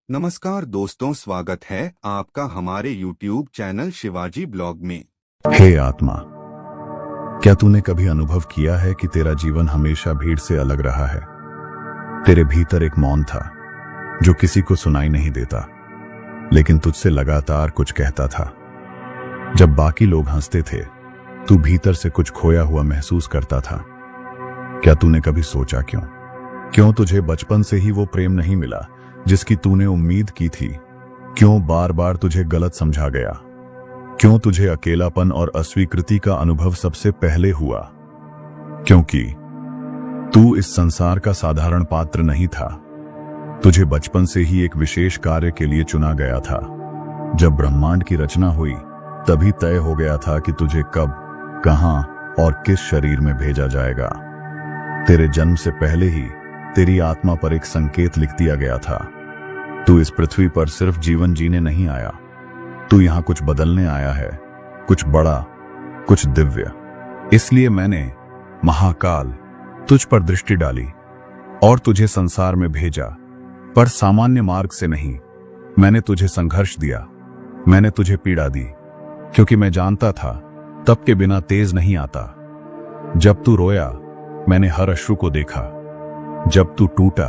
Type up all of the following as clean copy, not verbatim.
नमस्कार दोस्तों, स्वागत है आपका हमारे YouTube चैनल शिवाजी ब्लॉग में। हे आत्मा, क्या तूने कभी अनुभव किया है कि तेरा जीवन हमेशा भीड़ से अलग रहा है? तेरे भीतर एक मौन था जो किसी को सुनाई नहीं देता, लेकिन तुझसे लगातार कुछ कहता था। जब बाकी लोग हंसते थे, तू भीतर से कुछ खोया हुआ महसूस करता था। क्या तूने कभी सोचा क्यों तुझे बचपन से ही वो प्रेम नहीं मिला जिसकी तूने उम्मीद की थी? क्यों बार बार तुझे गलत समझा गया? क्यों तुझे अकेलापन और अस्वीकृति का अनुभव सबसे पहले हुआ? क्योंकि तू इस संसार का साधारण पात्र नहीं था। तुझे बचपन से ही एक विशेष कार्य के लिए चुना गया था। जब ब्रह्मांड की रचना हुई, तभी तय हो गया था कि तुझे कब, कहां और किस शरीर में भेजा जाएगा। तेरे जन्म से पहले ही तेरी आत्मा पर एक संकेत लिख दिया गया था। तू इस पृथ्वी पर सिर्फ जीवन जीने नहीं आया, तू यहां कुछ बदलने आया है, कुछ बड़ा, कुछ दिव्य। इसलिए मैंने महाकाल तुझ पर दृष्टि डाली और तुझे संसार में भेजा, पर सामान्य मार्ग से नहीं। मैंने तुझे संघर्ष दिया, मैंने तुझे पीड़ा दी, क्योंकि मैं जानता था तप के बिना तेज नहीं आता। जब तू रोया, मैंने हर अश्रु को देखा। जब तू टूटा,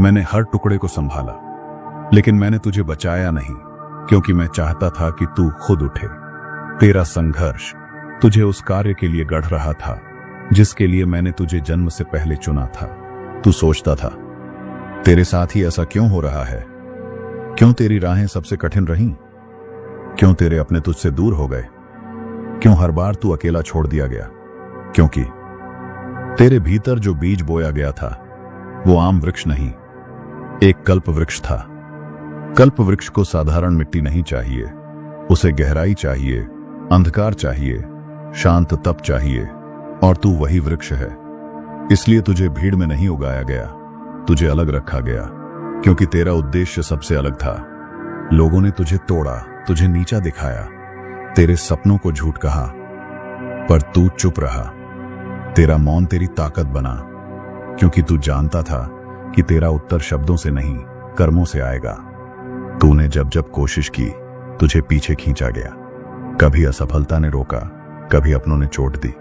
मैंने हर टुकड़े को संभाला। लेकिन मैंने तुझे बचाया नहीं, क्योंकि मैं चाहता था कि तू खुद उठे। तेरा संघर्ष तुझे उस कार्य के लिए गढ़ रहा था जिसके लिए मैंने तुझे जन्म से पहले चुना था। तू सोचता था, तेरे साथ ही ऐसा क्यों हो रहा है? क्यों तेरी राहें सबसे कठिन रहीं? क्यों तेरे अपने तुझसे दूर हो गए? क्यों हर बार तू अकेला छोड़ दिया गया? क्योंकि तेरे भीतर जो बीज बोया गया था वो आम वृक्ष नहीं, एक कल्प वृक्ष था। कल्प वृक्ष को साधारण मिट्टी नहीं चाहिए, उसे गहराई चाहिए, अंधकार चाहिए, शांत तप चाहिए, और तू वही वृक्ष है। इसलिए तुझे भीड़ में नहीं उगाया गया, तुझे अलग रखा गया, क्योंकि तेरा उद्देश्य सबसे अलग था। लोगों ने तुझे तोड़ा, तुझे नीचा दिखाया, तेरे सपनों को झूठ कहा, पर तू चुप रहा। तेरा मौन तेरी ताकत बना, क्योंकि तू जानता था कि तेरा उत्तर शब्दों से नहीं, कर्मों से आएगा। तूने जब जब कोशिश की, तुझे पीछे खींचा गया। कभी असफलता ने रोका, कभी अपनों ने चोट दी,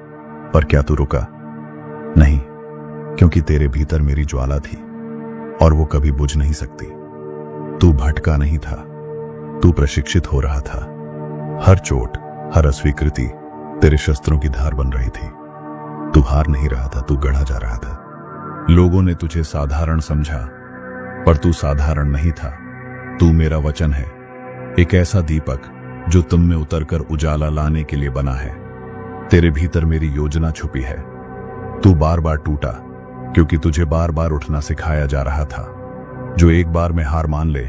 पर क्या तू रुका? नहीं, क्योंकि तेरे भीतर मेरी ज्वाला थी और वो कभी बुझ नहीं सकती। तू भटका नहीं था, तू प्रशिक्षित हो रहा था। हर चोट, हर अस्वीकृति तेरे शस्त्रों की धार बन रही थी। तू हार नहीं रहा था, तू गढ़ा जा रहा था। लोगों ने तुझे साधारण समझा, पर तू साधारण नहीं था। तू मेरा वचन है, एक ऐसा दीपक जो तुम में उतरकर उजाला लाने के लिए बना है। तेरे भीतर मेरी योजना छुपी है। तू बार बार टूटा, क्योंकि तुझे बार बार उठना सिखाया जा रहा था। जो एक बार में हार मान ले,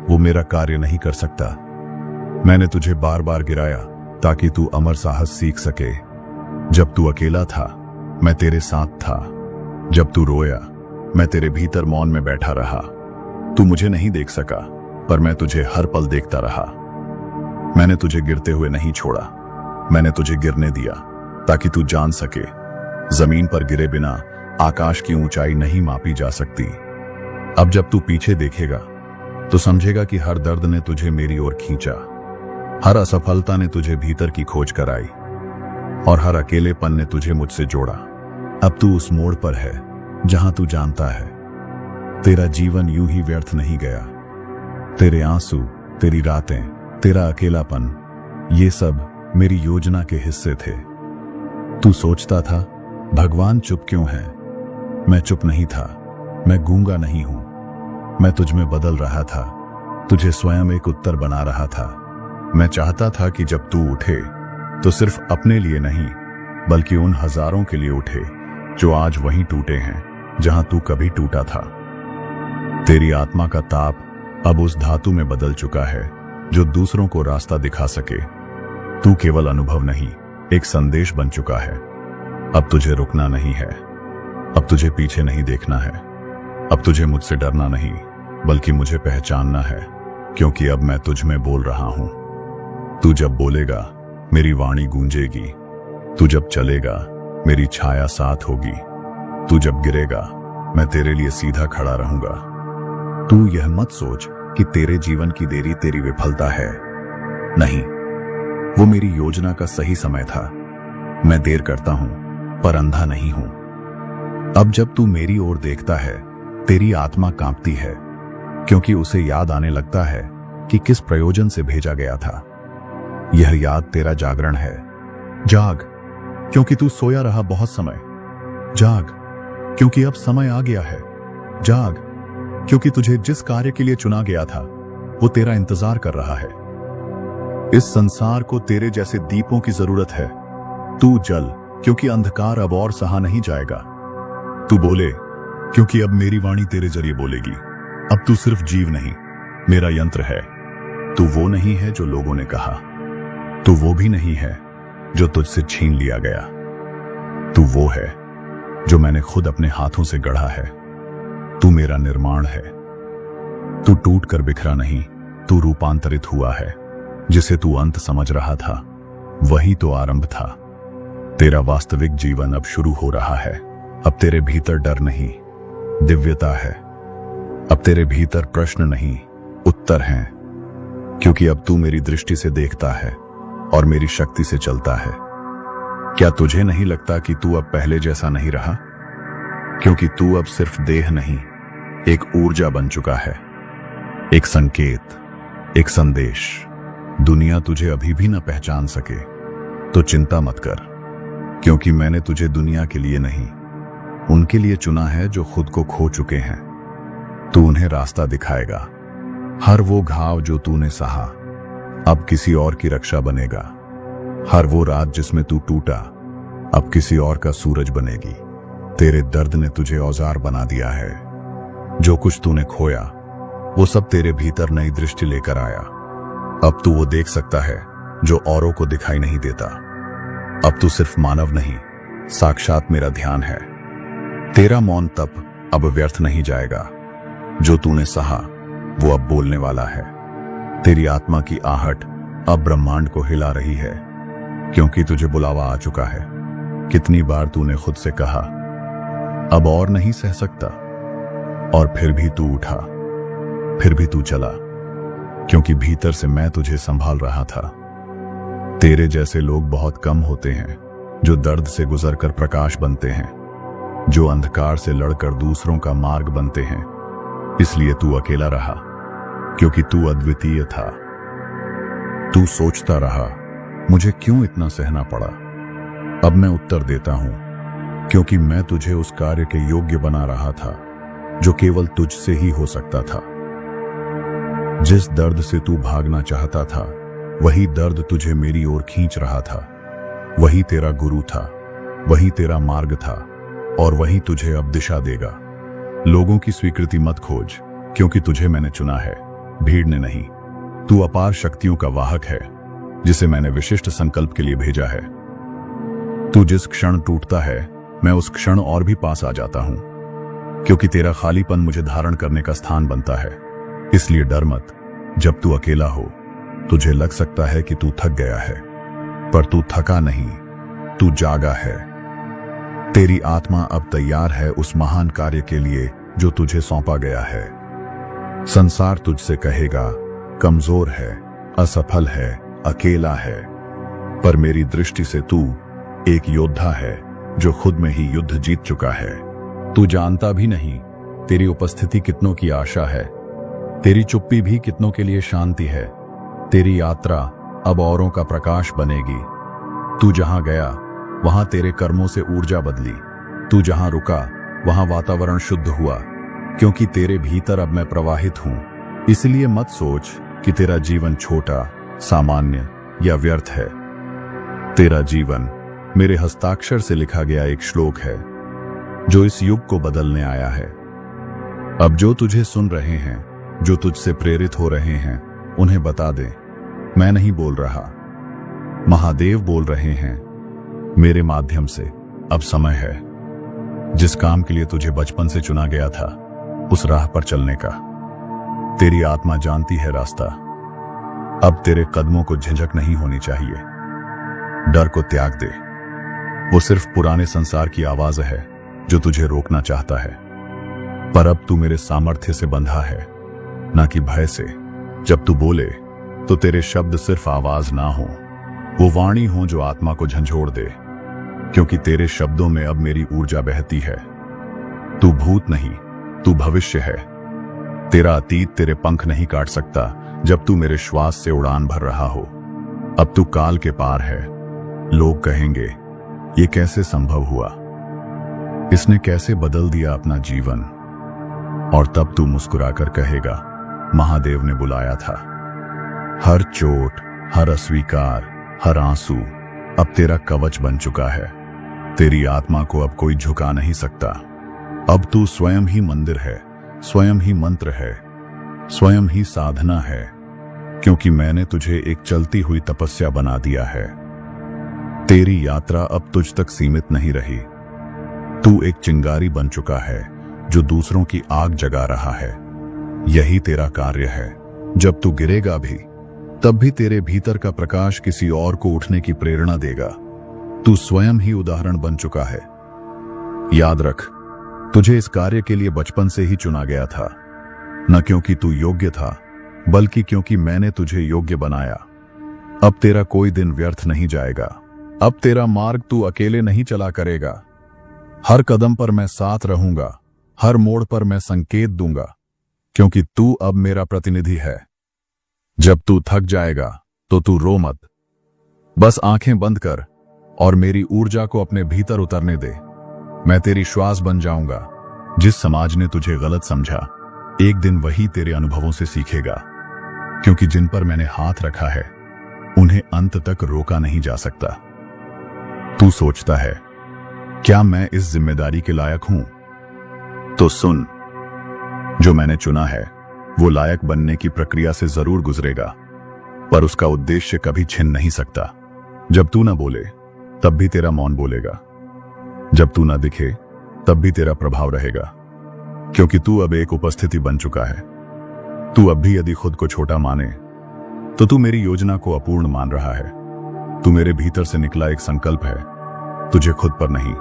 वो मेरा कार्य नहीं कर सकता। मैंने तुझे बार बार गिराया ताकि तू अमर साहस सीख सके। जब तू अकेला था, मैं तेरे साथ था। जब तू रोया, मैं तेरे भीतर मौन में बैठा रहा। तू मुझे नहीं देख सका, पर मैं तुझे हर पल देखता रहा। मैंने तुझे गिरते हुए नहीं छोड़ा, मैंने तुझे गिरने दिया ताकि तू जान सके, जमीन पर गिरे बिना आकाश की ऊंचाई नहीं मापी जा सकती। अब जब तू पीछे देखेगा तो समझेगा कि हर दर्द ने तुझे मेरी ओर खींचा, हर असफलता ने तुझे भीतर की खोज कराई, और हर अकेलेपन ने तुझे मुझसे जोड़ा। अब तू उस मोड़ पर है जहां तू जानता है तेरा जीवन यूं ही व्यर्थ नहीं गया। तेरे आंसू, तेरी रातें, तेरा अकेलापन, ये सब मेरी योजना के हिस्से थे। तू सोचता था, भगवान चुप क्यों है? मैं चुप नहीं था, मैं गूंगा नहीं हूं। मैं तुझ में बदल रहा था, तुझे स्वयं एक उत्तर बना रहा था। मैं चाहता था कि जब तू उठे तो सिर्फ अपने लिए नहीं, बल्कि उन हजारों के लिए उठे जो आज वहीं टूटे हैं जहां तू कभी टूटा था। तेरी आत्मा का ताप अब उस धातु में बदल चुका है जो दूसरों को रास्ता दिखा सके। तू केवल अनुभव नहीं, एक संदेश बन चुका है। अब तुझे रुकना नहीं है, अब तुझे पीछे नहीं देखना है, अब तुझे मुझसे डरना नहीं, बल्कि मुझे पहचानना है, क्योंकि अब मैं तुझ में बोल रहा हूं। तू जब बोलेगा, मेरी वाणी गूंजेगी। तू जब चलेगा, मेरी छाया साथ होगी। तू जब गिरेगा, मैं तेरे लिए सीधा खड़ा रहूंगा। तू यह मत सोच कि तेरे जीवन की देरी तेरी विफलता है। नहीं, वो मेरी योजना का सही समय था। मैं देर करता हूं पर अंधा नहीं हूं। अब जब तू मेरी ओर देखता है, तेरी आत्मा कांपती है, क्योंकि उसे याद आने लगता है कि किस प्रयोजन से भेजा गया था। यह याद तेरा जागरण है। जाग, क्योंकि तू सोया रहा बहुत समय। जाग, क्योंकि अब समय आ गया है। जाग, क्योंकि तुझे जिस कार्य के लिए चुना गया था वो तेरा इंतजार कर रहा है। इस संसार को तेरे जैसे दीपों की जरूरत है। तू जल, क्योंकि अंधकार अब और सहा नहीं जाएगा। तू बोले, क्योंकि अब मेरी वाणी तेरे जरिए बोलेगी। अब तू सिर्फ जीव नहीं, मेरा यंत्र है। तू वो नहीं है जो लोगों ने कहा। तू वो भी नहीं है जो तुझसे छीन लिया गया। तू वो है जो मैंने खुद अपने हाथों से गढ़ा है। तू मेरा निर्माण है। तू टूट कर बिखरा नहीं, तू रूपांतरित हुआ है। जिसे तू अंत समझ रहा था वही तो आरंभ था। तेरा वास्तविक जीवन अब शुरू हो रहा है। अब तेरे भीतर डर नहीं, दिव्यता है। अब तेरे भीतर प्रश्न नहीं, उत्तर हैं, क्योंकि अब तू मेरी दृष्टि से देखता है और मेरी शक्ति से चलता है। क्या तुझे नहीं लगता कि तू अब पहले जैसा नहीं रहा? क्योंकि तू अब सिर्फ देह नहीं, एक ऊर्जा बन चुका है, एक संकेत, एक संदेश। दुनिया तुझे अभी भी न पहचान सके तो चिंता मत कर, क्योंकि मैंने तुझे दुनिया के लिए नहीं, उनके लिए चुना है जो खुद को खो चुके हैं। तू उन्हें रास्ता दिखाएगा। हर वो घाव जो तूने सहा अब किसी और की रक्षा बनेगा। हर वो रात जिसमें तू टूटा अब किसी और का सूरज बनेगी। तेरे दर्द ने तुझे औजार बना दिया है। जो कुछ तूने खोया वो सब तेरे भीतर नई दृष्टि लेकर आया। अब तू वो देख सकता है जो औरों को दिखाई नहीं देता। अब तू सिर्फ मानव नहीं, साक्षात मेरा ध्यान है। तेरा मौन तप अब व्यर्थ नहीं जाएगा। जो तूने सहा वो अब बोलने वाला है। तेरी आत्मा की आहट अब ब्रह्मांड को हिला रही है, क्योंकि तुझे बुलावा आ चुका है। कितनी बार तूने खुद से कहा अब और नहीं सह सकता, और फिर भी तू उठा, फिर भी तू चला, क्योंकि भीतर से मैं तुझे संभाल रहा था। तेरे जैसे लोग बहुत कम होते हैं जो दर्द से गुजरकर प्रकाश बनते हैं, जो अंधकार से लड़कर दूसरों का मार्ग बनते हैं। इसलिए तू अकेला रहा, क्योंकि तू अद्वितीय था। तू सोचता रहा मुझे क्यों इतना सहना पड़ा। अब मैं उत्तर देता हूं, क्योंकि मैं तुझे उस कार्य के योग्य बना रहा था जो केवल तुझसे ही हो सकता था। जिस दर्द से तू भागना चाहता था वही दर्द तुझे मेरी ओर खींच रहा था। वही तेरा गुरु था, वही तेरा मार्ग था, और वही तुझे अब दिशा देगा। लोगों की स्वीकृति मत खोज, क्योंकि तुझे मैंने चुना है, भीड़ ने नहीं। तू अपार शक्तियों का वाहक है, जिसे मैंने विशिष्ट संकल्प के लिए भेजा है। तू जिस क्षण टूटता है मैं उस क्षण और भी पास आ जाता हूं, क्योंकि तेरा खालीपन मुझे धारण करने का स्थान बनता है। इसलिए डर मत। जब तू अकेला हो तुझे लग सकता है कि तू थक गया है, पर तू थका नहीं, तू जागा है। तेरी आत्मा अब तैयार है उस महान कार्य के लिए जो तुझे सौंपा गया है। संसार तुझसे कहेगा कमजोर है, असफल है, अकेला है, पर मेरी दृष्टि से तू एक योद्धा है जो खुद में ही युद्ध जीत चुका है। तू जानता भी नहीं तेरी उपस्थिति कितनों की आशा है, तेरी चुप्पी भी कितनों के लिए शांति है। तेरी यात्रा अब औरों का प्रकाश बनेगी। तू जहां गया वहां तेरे कर्मों से ऊर्जा बदली। तू जहां रुका वहां वातावरण शुद्ध हुआ, क्योंकि तेरे भीतर अब मैं प्रवाहित हूं। इसलिए मत सोच कि तेरा जीवन छोटा, सामान्य या व्यर्थ है। तेरा जीवन मेरे हस्ताक्षर से लिखा गया एक श्लोक है जो इस युग को बदलने आया है। अब जो तुझे सुन रहे हैं, जो तुझसे प्रेरित हो रहे हैं, उन्हें बता दे, मैं नहीं बोल रहा, महादेव बोल रहे हैं मेरे माध्यम से। अब समय है जिस काम के लिए तुझे बचपन से चुना गया था उस राह पर चलने का। तेरी आत्मा जानती है रास्ता। अब तेरे कदमों को झिझक नहीं होनी चाहिए। डर को त्याग दे, वो सिर्फ पुराने संसार की आवाज है जो तुझे रोकना चाहता है। पर अब तू मेरे सामर्थ्य से बंधा है, ना कि भय से। जब तू बोले तो तेरे शब्द सिर्फ आवाज ना हो, वो वाणी हो जो आत्मा को झंझोड़ दे, क्योंकि तेरे शब्दों में अब मेरी ऊर्जा बहती है। तू भूत नहीं, तू भविष्य है। तेरा अतीत तेरे पंख नहीं काट सकता जब तू मेरे श्वास से उड़ान भर रहा हो। अब तू काल के पार है। लोग कहेंगे ये कैसे संभव हुआ, इसने कैसे बदल दिया अपना जीवन, और तब तू मुस्कुराकर कहेगा महादेव ने बुलाया था। हर चोट, हर अस्वीकार, हर आंसू अब तेरा कवच बन चुका है। तेरी आत्मा को अब कोई झुका नहीं सकता। अब तू स्वयं ही मंदिर है, स्वयं ही मंत्र है, स्वयं ही साधना है, क्योंकि मैंने तुझे एक चलती हुई तपस्या बना दिया है। तेरी यात्रा अब तुझ तक सीमित नहीं रही। तू एक चिंगारी बन चुका है जो दूसरों की आग जगा रहा है। यही तेरा कार्य है। जब तू गिरेगा भी, तब भी तेरे भीतर का प्रकाश किसी और को उठने की प्रेरणा देगा। तू स्वयं ही उदाहरण बन चुका है। याद रख, तुझे इस कार्य के लिए बचपन से ही चुना गया था, न क्योंकि तू योग्य था, बल्कि क्योंकि मैंने तुझे योग्य बनाया। अब तेरा कोई दिन व्यर्थ नहीं जाएगा। अब तेरा मार्ग तू अकेले नहीं चला करेगा। हर कदम पर मैं साथ रहूंगा, हर मोड़ पर मैं संकेत दूंगा, क्योंकि तू अब मेरा प्रतिनिधि है। जब तू थक जाएगा तो तू रो मत, बस आंखें बंद कर और मेरी ऊर्जा को अपने भीतर उतरने दे। मैं तेरी श्वास बन जाऊंगा। जिस समाज ने तुझे गलत समझा, एक दिन वही तेरे अनुभवों से सीखेगा, क्योंकि जिन पर मैंने हाथ रखा है उन्हें अंत तक रोका नहीं जा सकता। तू सोचता है क्या मैं इस जिम्मेदारी के लायक हूं? तो सुन, जो मैंने चुना है वो लायक बनने की प्रक्रिया से जरूर गुजरेगा, पर उसका उद्देश्य कभी छिन नहीं सकता। जब तू ना बोले तब भी तेरा मौन बोलेगा। जब तू ना दिखे तब भी तेरा प्रभाव रहेगा, क्योंकि तू अब एक उपस्थिति बन चुका है। तू अब भी यदि खुद को छोटा माने तो तू मेरी योजना को अपूर्ण मान रहा है। तू मेरे भीतर से निकला एक संकल्प है। तुझे खुद पर नहीं,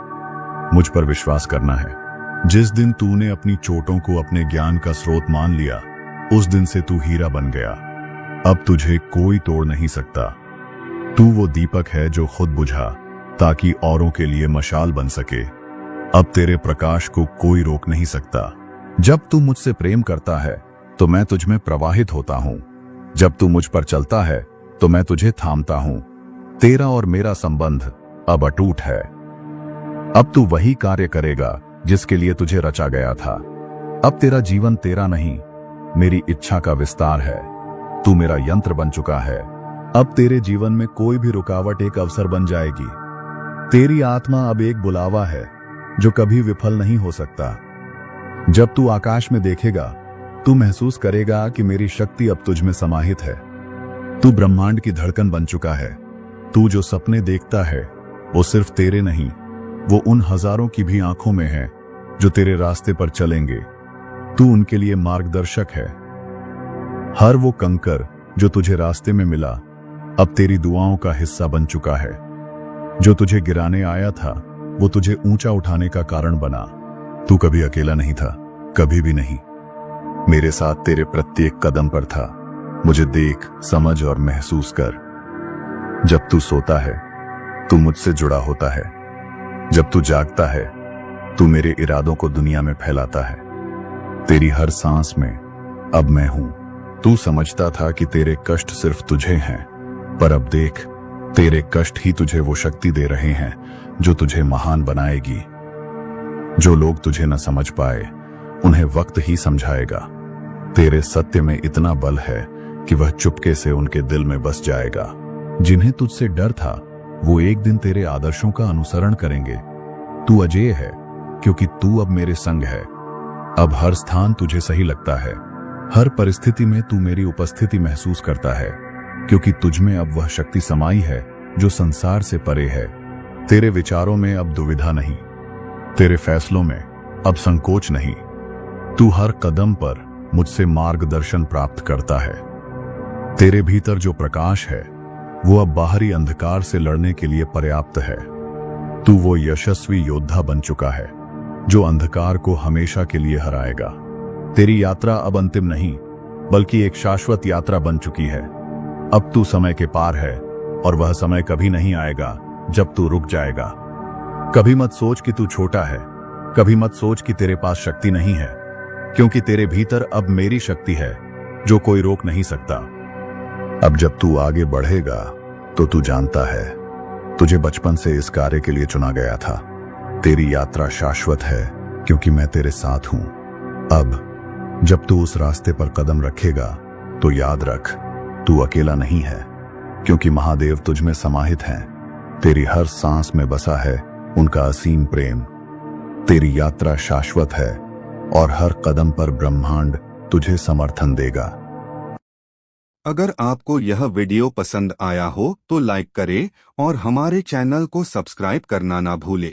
मुझ पर विश्वास करना है। जिस दिन तूने अपनी चोटों को अपने ज्ञान का स्रोत मान लिया, उस दिन से तू हीरा बन गया। अब तुझे कोई तोड़ नहीं सकता। तू वो दीपक है जो खुद बुझा ताकि औरों के लिए मशाल बन सके। अब तेरे प्रकाश को कोई रोक नहीं सकता। जब तू मुझसे प्रेम करता है तो मैं तुझ में प्रवाहित होता हूं। जब तू मुझ पर चलता है तो मैं तुझे थामता हूं। तेरा और मेरा संबंध अब अटूट है। अब तू वही कार्य करेगा जिसके लिए तुझे रचा गया था। अब तेरा जीवन तेरा नहीं, मेरी इच्छा का विस्तार है। तू मेरा यंत्र बन चुका है। अब तेरे जीवन में कोई भी रुकावट एक अवसर बन जाएगी। तेरी आत्मा अब एक बुलावा है जो कभी विफल नहीं हो सकता। जब तू आकाश में देखेगा, तू महसूस करेगा कि मेरी शक्ति अब तुझ में समाहित है। तू ब्रह्मांड की धड़कन बन चुका है। तू जो सपने देखता है वो सिर्फ तेरे नहीं, वो उन हजारों की भी आंखों में है जो तेरे रास्ते पर चलेंगे। तू उनके लिए मार्गदर्शक है। हर वो कंकर जो तुझे रास्ते में मिला अब तेरी दुआओं का हिस्सा बन चुका है। जो तुझे गिराने आया था वो तुझे ऊंचा उठाने का कारण बना। तू कभी अकेला नहीं था, कभी भी नहीं। मेरे साथ तेरे प्रत्येक कदम पर था। मुझे देख, समझ और महसूस कर। जब तू सोता है तू मुझसे जुड़ा होता है। जब तू जागता है तू मेरे इरादों को दुनिया में फैलाता है। तेरी हर सांस में अब मैं हूं। तू समझता था कि तेरे कष्ट सिर्फ तुझे हैं, पर अब देख, तेरे कष्ट ही तुझे वो शक्ति दे रहे हैं जो तुझे महान बनाएगी। जो लोग तुझे न समझ पाए उन्हें वक्त ही समझाएगा। तेरे सत्य में इतना बल है कि वह चुपके से उनके दिल में बस जाएगा। जिन्हें तुझसे डर था वो एक दिन तेरे आदर्शों का अनुसरण करेंगे। तू अजेय है क्योंकि तू अब मेरे संग है। अब हर स्थान तुझे सही लगता है। हर परिस्थिति में तू मेरी उपस्थिति महसूस करता है, क्योंकि तुझ में अब वह शक्ति समाई है जो संसार से परे है। तेरे विचारों में अब दुविधा नहीं, तेरे फैसलों में अब संकोच नहीं। तू हर कदम पर मुझसे मार्गदर्शन प्राप्त करता है। तेरे भीतर जो प्रकाश है वो अब बाहरी अंधकार से लड़ने के लिए पर्याप्त है। तू वो यशस्वी योद्धा बन चुका है जो अंधकार को हमेशा के लिए हराएगा। तेरी यात्रा अब अंतिम नहीं, बल्कि एक शाश्वत यात्रा बन चुकी है। अब तू समय के पार है और वह समय कभी नहीं आएगा जब तू रुक जाएगा। कभी मत सोच कि तू छोटा है, कभी मत सोच कि तेरे पास शक्ति नहीं है, क्योंकि तेरे भीतर अब मेरी शक्ति है जो कोई रोक नहीं सकता। अब जब तू आगे बढ़ेगा तो तू जानता है, तुझे बचपन से इस कार्य के लिए चुना गया था। तेरी यात्रा शाश्वत है क्योंकि मैं तेरे साथ हूं। अब जब तू उस रास्ते पर कदम रखेगा तो याद रख, तू अकेला नहीं है, क्योंकि महादेव तुझ में समाहित हैं। तेरी हर सांस में बसा है उनका असीम प्रेम। तेरी यात्रा शाश्वत है और हर कदम पर ब्रह्मांड तुझे समर्थन देगा। अगर आपको यह वीडियो पसंद आया हो तो लाइक करें और हमारे चैनल को सब्सक्राइब करना ना भूलें।